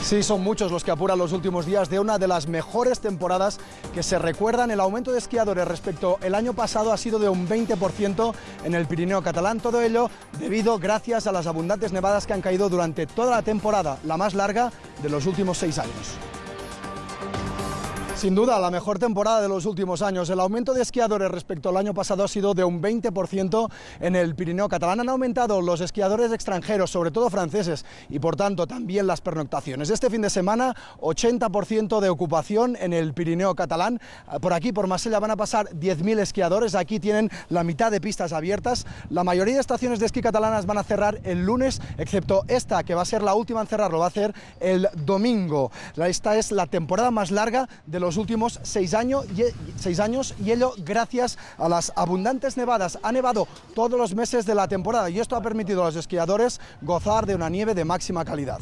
Sí, son muchos los que apuran los últimos días de una de las mejores temporadas que se recuerdan. El aumento de esquiadores respecto al año pasado ha sido de un 20% en el Pirineo catalán. Todo ello gracias a las abundantes nevadas que han caído durante toda la temporada, la más larga de los últimos 6 años. Sin duda, la mejor temporada de los últimos años. El aumento de esquiadores respecto al año pasado ha sido de un 20% en el Pirineo catalán. Han aumentado los esquiadores extranjeros, sobre todo franceses, y por tanto también las pernoctaciones. Este fin de semana, 80% de ocupación en el Pirineo catalán. Por aquí, por Marsella, van a pasar 10.000 esquiadores. Aquí tienen la mitad de pistas abiertas. La mayoría de estaciones de esquí catalanas van a cerrar el lunes, excepto esta, que va a ser la última en cerrar, lo va a hacer el domingo. Esta es la temporada más larga de los últimos 6 años y ello gracias a las abundantes nevadas. Ha nevado todos los meses de la temporada y esto ha permitido a los esquiadores gozar de una nieve de máxima calidad.